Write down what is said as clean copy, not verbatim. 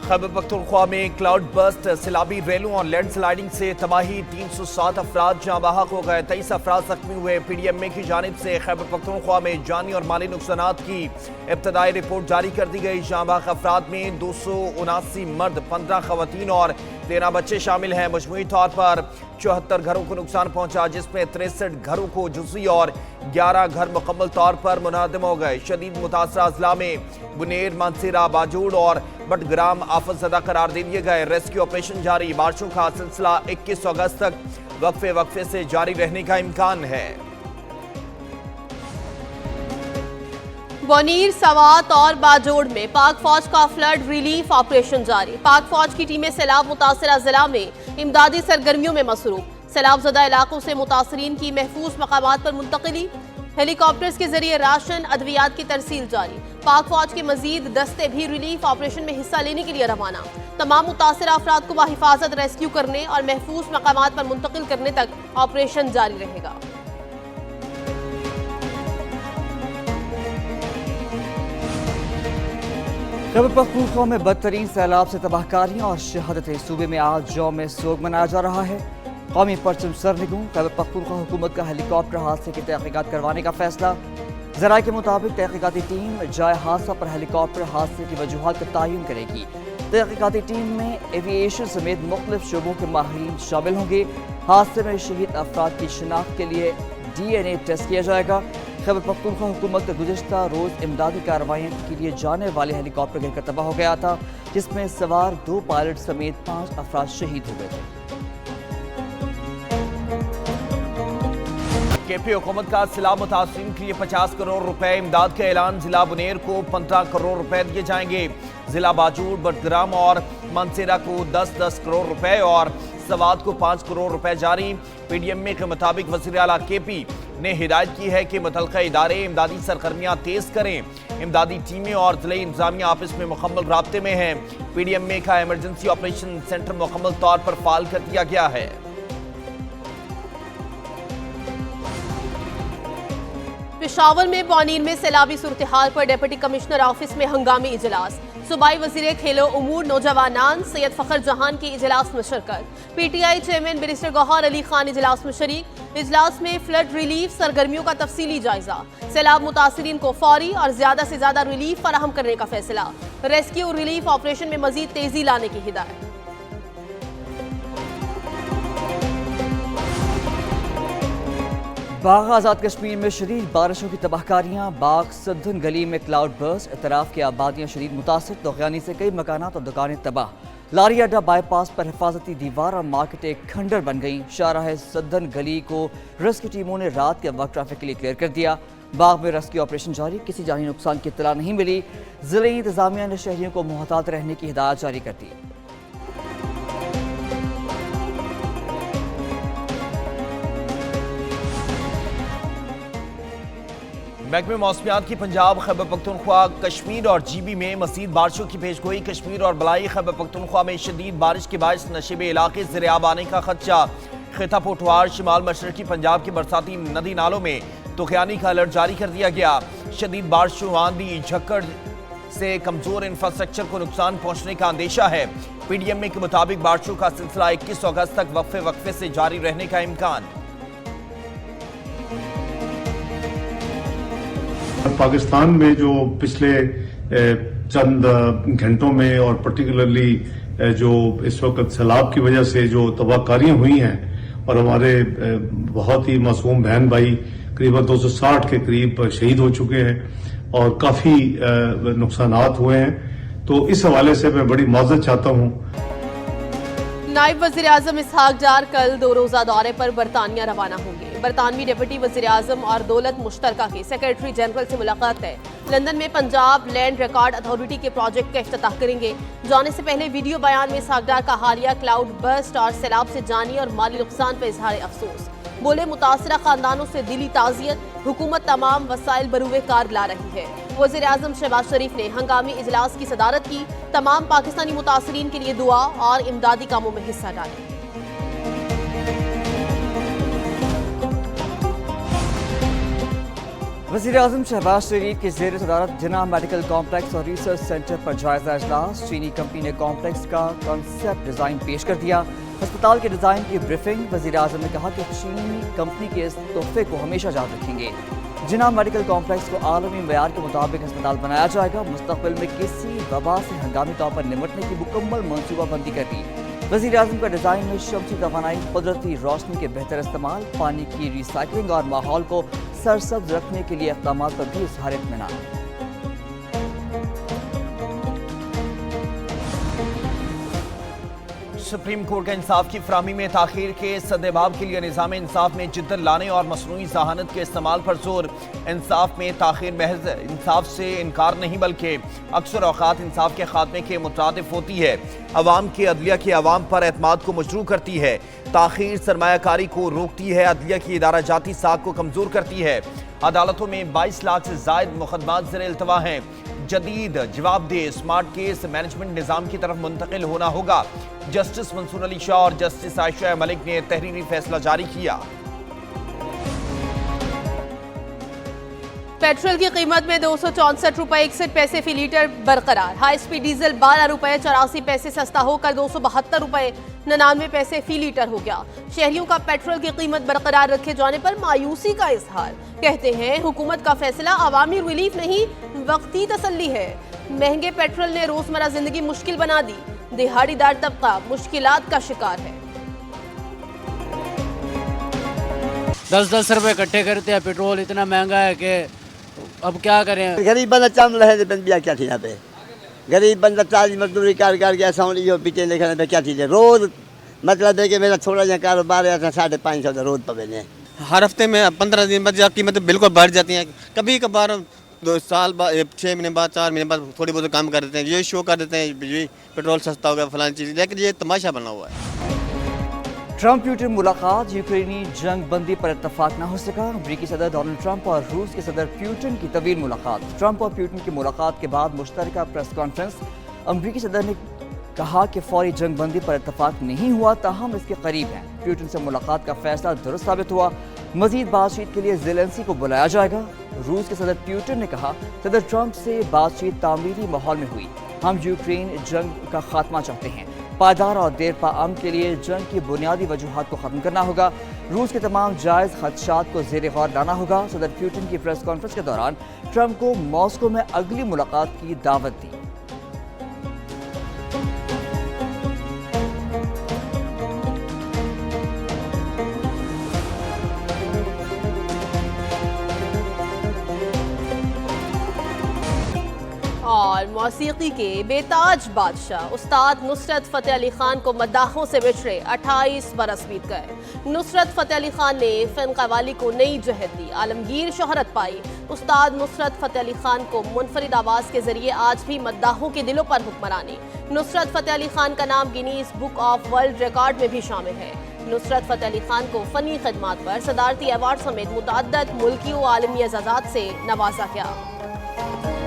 खैबर पख्तूनख्वा में cloud burst, सैलाबी रेलों और लैंड स्लाइडिंग से तबाही, 307 अफराद जहाँ बहक हो गए, 23 अफराद जख्मी हुए। PDMA की जानिब से खैबर पख्तूनख्वा में जानी और माली नुकसानात की इब्तदाई रिपोर्ट जारी कर दी गई। जहाँ बहक अफराद में 279 मर्द, 15 खवातीन और 13 बच्चे शामिल हैं। मजमूई तौर पर 74 घरों को नुकसान पहुंचा, जिसमें 63 घरों को जुज़वी और 11 घर मुकम्मल तौर पर मुनहदम हो गए। शदीद मुतासरा अजला में बुनेर, मानसेरा, बाजूड़ और बटग्राम आफत ज़दा करार दे दिए गए। रेस्क्यू ऑपरेशन जारी। बारिशों का सिलसिला 21 अगस्त तक वक्फे से जारी रहने का इम्कान है। बोनीर, सवात और बाजोड़ में पाक फौज का फ्लड रिलीफ ऑपरेशन जारी। पाक फौज की टीमें सैलाब मुतासरा जिला में इमदादी सरगर्मियों में मसरूफ। सैलाब ज़दा इलाकों से मुतासरीन की महफूज मकामात पर मुंतकिली। हेलीकॉप्टर्स के जरिए राशन, अद्वियात की तरसील जारी। पाक फौज के मजीद दस्ते भी रिलीफ ऑपरेशन में हिस्सा लेने के लिए रवाना। तमाम मुतासरा अफराद को बाहिफाजत रेस्क्यू करने और महफूज मकामात पर मुंतकिल करने तक ऑपरेशन जारी रहेगा। खैबर पख्तूनख्वा में बदतरीन सैलाब से तबाहकारियां और शहादतें। सूबे में आज यौम सोग मनाया जा रहा है। कौमी परचम सरनिगूं। खैबर पख्तूनख्वा हुकूमत का हेलीकॉप्टर हादसे की तहकीकात करवाने का फैसला। ज़राए के मुताबिक तहकीकाती टीम जाए हादसा पर हेलीकॉप्टर हादसे की वजूहात का तयन करेगी। तहकीकाती टीम में एविएशन समेत मुख्तलिफ शोबों के माहिरीन शामिल होंगे। हादसे में शहीद अफराद की शिनाख्त के लिए DNA टेस्ट किया जाएगा। खैबर पख्तूनख्वा हुकूमत गुज़िश्ता रोज़ इमदादी कार्रवाइयों के लिए जाने वाले हेलीकॉप्टर गिरकर तबाह हो गया था, जिसमें सवार 2 पायलट समेत 5 अफराद शहीद हो गए थे। KP हुकूमत का सैलाब मुतासरीन के लिए 50 करोड़ रुपए इमदाद का ऐलान। जिला बुनेर को 15 करोड़ रुपए दिए जाएंगे। जिला बाजूड़, बटग्राम और मानसेरा को 10-10 करोड़ रुपए और सवात को 5 करोड़ रुपए जारी। PDMA के मुताबिक वज़ीर आला KP ने हिदायत की है कि मुतल्लिक़ा इदारे इमदादी सरगर्मियाँ तेज़ करें। इमदादी टीमें और ज़िले इंतज़ामिया आपस में मुकम्मल राब्ते में हैं। PDMA का एमरजेंसी ऑपरेशन सेंटर मुकम्मल तौर पर फ़ाल कर दिया गया है। पेशावर में बोनीर में सैलाबी सूरत हाल पर डिप्टी कमिश्नर ऑफिस में हंगामी इजलास। सूबाई वज़ीर खेलो उमूर नौजवानान सैयद फ़खर जहान की इजलास में शिरकत। PTI chairman barrister Gohar Ali Khan इजलास में शरीक। इजलास में फ्लड रिलीफ सरगर्मियों का तफसीली जायजा। सैलाब मुतासरीन को फौरी और ज्यादा से ज्यादा रिलीफ फराहम करने का फैसला। रेस्क्यू रिलीफ ऑपरेशन में मजीद तेजी लाने की हिदायत। बाग आज़ाद कश्मीर में शदीद बारिशों की तबाहकारियाँ। बाग सद्दन गली में क्लाउड बर्स्ट, इतराफ़ की आबादियाँ शदीद मुतासर। तोग़यानी से कई मकानात और दुकानें तबाह। लारी अड्डा बाईपास पर हिफाजती दीवार और मार्केट एक खंडर बन गई। शाहराह सद्दन गली को रेस्क्यू टीमों ने रात के वक्त ट्रैफिक के लिए क्लियर कर दिया। बाग में रेस्क्यू ऑपरेशन जारी। किसी जानी नुकसान की इत्तला नहीं मिली। ज़िले इंतज़ामिया ने शहरियों को मुहतात रहने की हिदायत जारी कर दी। महकमे मौसमियात की पंजाब, खैबर पख्तूनख्वा, कश्मीर और GB में मज़ीद बारिशों की पेशगोई। कश्मीर और बलाई खैबर पख्तूनख्वा में शदीद बारिश के बायस नशेबे इलाके ज़ेर-ए-आब आने का खदशा। खिता पोठवार, शिमाल मशरक़ी पंजाब के बरसाती नदी नालों में तूफ़ानी का अलर्ट जारी कर दिया गया। शदीद बारिशों, आंधी, झक्कड़ से कमज़ोर इंफ्रास्ट्रक्चर को नुकसान पहुँचने का अंदेशा है। PDMA के मुताबिक बारिशों का सिलसिला 21 अगस्त तक वक्फे से जारी रहने का इम्कान। पाकिस्तान में जो पिछले चंद घंटों में और पर्टिकुलरली जो इस वक्त सैलाब की वजह से जो तबाहकारियां हुई हैं और हमारे बहुत ही मासूम बहन भाई करीबन 260 के करीब शहीद हो चुके हैं और काफ़ी नुकसानात हुए हैं, तो इस हवाले से मैं बड़ी माजरत चाहता हूँ। नायब वज़ीर आज़म इसहाक डार कल 2 रोज़ा दौरे पर बरतानिया रवाना होंगे। बरतानवी डिप्टी वज़ीर आज़म और दौलत मुश्तरका के सेक्रेटरी जनरल से मुलाकात है। लंदन में पंजाब लैंड रिकॉर्ड अथॉरिटी के प्रोजेक्ट का इफ्तिताह करेंगे। जाने से पहले वीडियो बयान में इसहाक डार का हालिया क्लाउड बर्स्ट और सैलाब से जानी और माली नुकसान पर इजहार अफसोस। बोले, मुतासरा खानदानों से दिली ताज़ियत, हुकूमत तमाम वसाइल बरूए कार ला रही है। वज़ीर आज़म शहबाज शरीफ ने हंगामी इजलास की सदारत की। तमाम पाकिस्तानी मुतासरीन के लिए दुआ और इमदादी कामों में हिस्सा डालें। वज़ीर आज़म शहबाज शरीफ के ज़ेर सदारत जिन्ना मेडिकल कॉम्प्लेक्स और रिसर्च सेंटर पर जायजा इजलास। चीनी कंपनी ने कॉम्प्लेक्स का कॉन्सेप्ट डिज़ाइन पेश कर दिया। अस्पताल के डिज़ाइन की ब्रीफिंग। वज़ीर आज़म ने कहा कि चीनी कंपनी के इस तोहफे को हमेशा याद रखेंगे। जिन्ना मेडिकल कॉम्प्लेक्स को आलमी मेयार के मुताबिक अस्पताल बनाया जाएगा। मुस्तक़बिल में किसी वबा से हंगामी तौर पर निपटने की मुकम्मल मनसूबाबंदी कर दी। वज़ीर आज़म का डिज़ाइन में शम्सी तवानाई, कुदरती रोशनी के बेहतर इस्तेमाल, पानी की रिसाइकलिंग और माहौल को सरसब्ज रखने के लिए इक़दामात पर भी इज़हार इत्मीनान। सुप्रीम कोर्ट का इंसाफ की फराहमी में ताखीर के सद्देबाब के लिए निज़ाम इंसाफ में जिद्दत लाने और मसनूई ज़हानत के इस्तेमाल पर जोर। इंसाफ में ताखीर महज इंसाफ से इनकार नहीं बल्कि अक्सर औक़ात इंसाफ के खात्मे के मुतरादिफ होती है। अवाम के अदलिया के अवाम पर एतमाद को मजरूह करती है। ताखीर सरमायाकारी को रोकती है। अदलिया की इदारा जाती साख को कमज़ोर करती है। अदालतों में 22 लाख से ज़ायद मुकदमात ज़ेर इल्तवा हैं। जदीद जवाबदेह स्मार्ट केस मैनेजमेंट निज़ाम की तरफ मुंतकिल होना होगा। जस्टिस मंसूर अली शाह और जस्टिस आयशा मलिक ने तहरीरी फैसला जारी किया। पेट्रोल की कीमत में 264 रुपए 61 पैसे फी लीटर बरकरार। हाई स्पीड डीजल 12 रुपए 84 पैसे सस्ता होकर 272 रुपए 99 पैसे फी लीटर हो गया। शहरियों का पेट्रोल की कीमत बरकरार रखे जाने पर मायूसी का इजहार। कहते हैं हुकूमत का फैसला अवामी रिलीफ नहीं, वक्ती तसल्ली है। महंगे पेट्रोल ने रोजमर्रा जिंदगी मुश्किल बना दी। दिहाड़ीदार तबका मुश्किलात का शिकार है। 10-10 रुपए इकट्ठे करते हैं। पेट्रोल इतना महंगा है कि अब क्या करें। गरीब बंदा चम रहे बिया क्या थी यहाँ पे। गरीब बंदा चार्ज मजदूरी कर गया साउंड जो पीछे लिखने पे क्या चीज़ है। रोज मतलब है कि मेरा थोड़ा सा कारोबार है 550 रोज पवे ने। हर हफ्ते में 15 दिन बाद जब कीमतें बिल्कुल बढ़ जाती हैं। कभी कभार 2 साल बाद 6 महीने बाद 4 महीने बाद थोड़ी बहुत काम कर देते हैं। ये शो कर देते हैं ये पेट्रोल सस्ता हो गया फलानी चीज़, लेकिन ये तमाशा बना हुआ है। ट्रंप प्यूटिन मुलाकात। यूक्रेनी जंग बंदी पर इत्तफाक न हो सका। अमरीकी सदर डोनाल्ड ट्रंप और रूस के सदर प्यूटिन की तवील मुलाकात। ट्रंप और प्यूटिन की मुलाकात के बाद मुश्तरका प्रेस कॉन्फ्रेंस। अमरीकी सदर ने कहा कि फौरी जंग बंदी पर इत्तफाक नहीं हुआ, ताहम इसके करीब है। प्यूटिन से मुलाकात का फैसला दुरुस्त साबित हुआ। मजीद बातचीत के लिए ज़ेलेंस्की को बुलाया जाएगा। रूस के सदर प्यूटिन ने कहा सदर ट्रंप से बातचीत तामीरी माहौल में हुई। हम यूक्रेन जंग का खात्मा चाहते हैं। पायदार और देरपा अमन के लिए जंग की बुनियादी वजूहात को ख़त्म करना होगा। रूस के तमाम जायज़ खदशात को ज़ेर गौर लाना होगा। सदर प्यूटिन की प्रेस कॉन्फ्रेंस के दौरान ट्रंप को मॉस्को में अगली मुलाकात की दावत दी। और मौसीकी के बेताज बादशाह उस्ताद नुसरत फ़तेह अली खान को मद्दाहों से बिछड़े 28 बरस बीत गए। नुसरत फ़तेह अली खान ने फ़िल्म कव्वाली को नई जहत दी, आलमगीर शोहरत पाई। उस्ताद नुसरत फ़तेह अली खान को मुनफरिद आवाज़ के जरिए आज भी मद्दाहों के दिलों पर हुक्मरानी। नुसरत फ़तेह अली खान का नाम Guinness book of world record में भी शामिल है। नुसरत फ़तेह अली खान को फ़नी खिदमात पर सदारती अवार्ड समेत मुतअद्दिद मुल्की व आलमी एजाज़ात से नवाजा गया।